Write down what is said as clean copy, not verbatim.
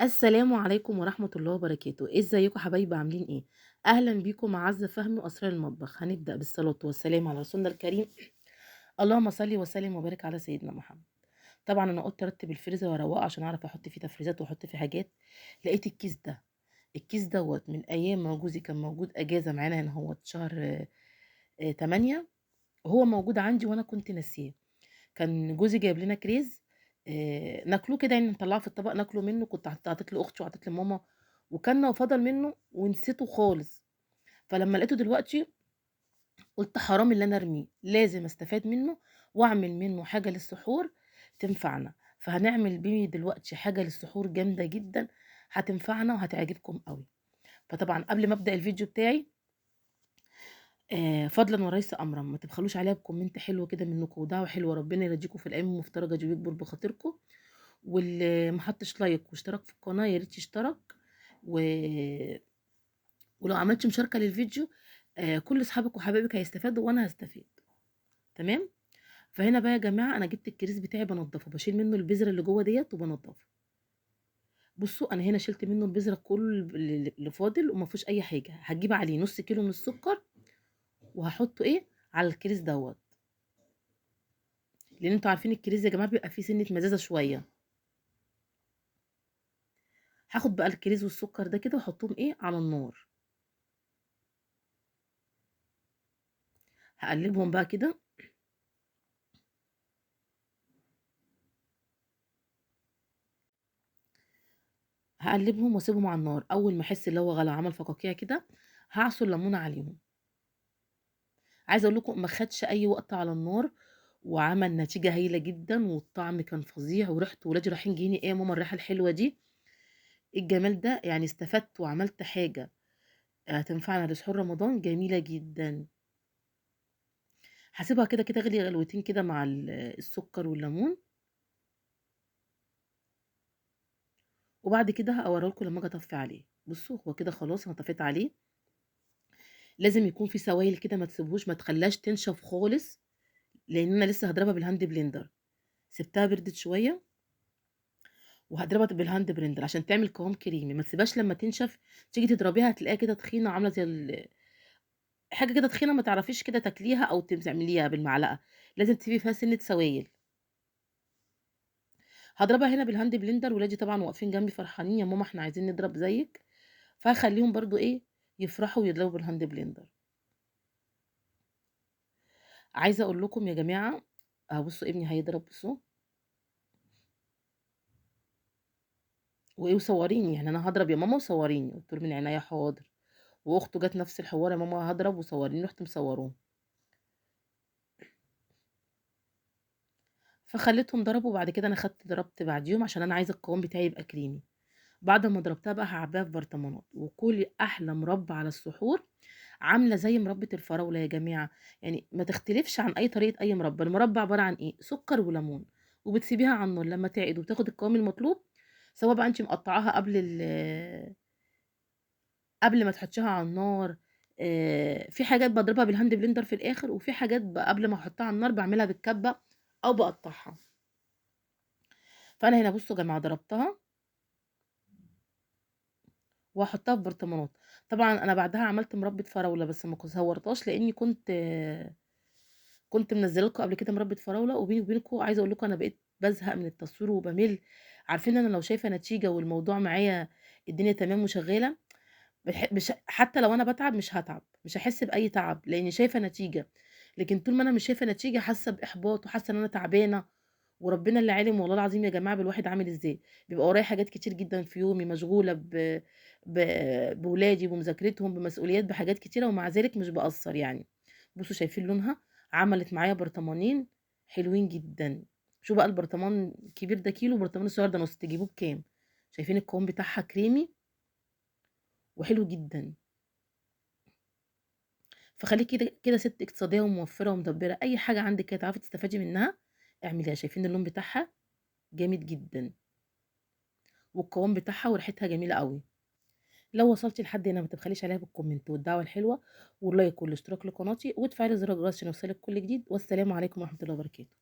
السلام عليكم ورحمة الله وبركاته، ازيكم حبايبي عاملين ايه؟ اهلا بيكم مع عزة فهمي واسرار المطبخ. هنبدأ بالصلاة والسلام على رسولنا الكريم. اللهم صل وسلم وبارك على سيدنا محمد. طبعا انا قلت ارتب الفريزر واروقه عشان اعرف احط فيه تفريزات واحط فيه حاجات. لقيت الكيس دوت من ايام ما جوزي كان موجود اجازة معانا هنا، هو شهر 8. هو موجود عندي وانا كنت ناسيه. كان جوزي جايب لنا كريز، ناكلوه كده يعني نطلعه في الطبق ناكله منه. كنت عطيت لاختي وعطيت لماما وكلنا وفضل منه ونسيته خالص. فلما لقيته دلوقتي قلت حرام اللي انا ارميه، لازم استفاد منه واعمل منه حاجه للسحور تنفعنا. فهنعمل بيه دلوقتي حاجه للسحور جامده جدا، هتنفعنا وهتعجبكم قوي. فطبعا قبل ما ابدا الفيديو بتاعي، فضلا وليس امرا، ما تبخلوش عليها بكومنت حلو كده منكم ودعوه حلوه، ربنا يرضيكم في الايام المفترجه دي ويكبر بخاطركم. واللي ما حطش لايك واشترك في القناه يا ريت يشترك و... ولو عملتش مشاركه للفيديو، كل اصحابك وحبايبك هيستفادوا وانا هستفيد. تمام. فهنا بقى يا جماعه انا جبت الكريس بتاعي بنضفه، بشيل منه البذره اللي جوه ديت وبنضفه. بصوا انا هنا شلت منه البذره كل اللي فاضل وما فيهوش اي حاجه. هجيب عليه نص كيلو من السكر وهحطه على الكريس دوت، لان انتوا عارفين الكريس يا جماعه بيبقى فيه سنه مزازه شويه. هاخد بقى الكريز والسكر ده كده واحطهم على النار. هقلبهم بقى كده. هقلبهم واسيبهم على النار. اول ما احس اللي هو غلى عمل فقاقيع كده هعصر ليمونه عليهم. عايزه اقول لكم ما خدش اي وقت على النار وعمل نتيجه هايله جدا، والطعم كان فظيع وريحته. ولادي رايحين جايين ايه يا ماما الريحه الحلوه دي، إيه الجمال ده، يعني استفدت وعملت حاجه هتنفعنا لسحور رمضان جميله جدا. هسيبها كده كده غلي غلوتين كده مع السكر والليمون. وبعد كده هوريه لكم لما اجي اطفي عليه. بصوا هو كده خلاص انا طفيت عليه. لازم يكون في سوائل كده، ما تسيبوش ما تخليهاش تنشف خالص، لان انا لسه هضربها بالهاند بلندر. سبتها بردت شويه وهضربها بالهاند بلندر عشان تعمل قوام كريمي. ما تسيبهاش لما تنشف تيجي تضربيها هتلاقيها كده تخينه، عامله زي حاجه كده تخينه ما تعرفيش كده تاكليها او تعمليها بالمعلقه. لازم تسيبي فيها سنه سوائل. هضربها هنا بالهاند بلندر. ولادي طبعا واقفين جنبي فرحانين، يا ماما احنا عايزين نضرب زيك. فهخليهم برضو يفرحوا ويضربوا بالهاند بلندر. عايزه اقول لكم يا جماعه، بصوا ابني هيضرب. بصوا وصوريني، يعني انا هضرب يا ماما وصوريني. قلت له من عينيا حاضر. واخته جت نفس الحوار، يا ماما هضرب وصوريني، رحت مصوروه. فخليتهم ضربوا. وبعد كده انا خدت ضربت بعديهم عشان انا عايزه القوام بتاعي يبقى كريمي. بعد ما ضربتها بقى هعبيها في برطمانات وكلي احلى مربى على السحور. عامله زي مربى الفراوله يا جماعه، يعني ما تختلفش عن اي طريقه اي مربى. المربى عباره عن سكر وليمون، وبتسيبيها على النار لما تعقد وتاخد القوام المطلوب. سواء بقى انت مقطعاها قبل ما تحطيها على النار. في حاجات بضربها بالهاند بلندر في الاخر، وفي حاجات قبل ما احطها على النار بعملها بالكبه او بقطعها. فانا هنا بصوا يا جماعه ضربتها وهحطها في برطمانات. طبعا انا بعدها عملت مربى فراوله بس ما صورتهاش لاني كنت منزله لكم قبل كده مربى فراوله. وبيني وبينكم عايزه اقول لكم انا بقيت بزهق من التصوير وبمل. عارفين انا لو شايفه نتيجه والموضوع معايا الدنيا تمام وشغاله، مش حتى لو انا بتعب مش هتعب، مش هحس باي تعب لاني شايفه نتيجه. لكن طول ما انا مش شايفه نتيجه حاسه باحباط وحاسه ان انا تعبانه. وربنا اللي عالم والله العظيم يا جماعه بالواحد عامل ازاي. بيبقى ورايا حاجات كتير جدا في يومي، مشغوله ب... بولادي بمذاكرتهم بمسؤوليات بحاجات كتيره، ومع ذلك مش بقصر يعني. بصوا شايفين لونها، عملت معايا برطمانين حلوين جدا. شو بقى البرطمان الكبير ده كيلو، برطمان الصغير ده نص، تجيبوه بكام؟ شايفين القوام بتاعها كريمي وحلو جدا. فخليكي كده كده ست اقتصاديه وموفره ومدبره، اي حاجه عندك كده تعرفي تستفادي منها اعمليها. شايفين اللون بتاعها جامد جدا، والقوام بتاعها وريحتها جميله قوي. لو وصلتي لحد هنا ما تبخليش عليها بالكومنت والدعوه الحلوه واللايك والاشتراك لقناتي وتفعيل زر الجرس عشان يوصلك كل جديد. والسلام عليكم ورحمه الله وبركاته.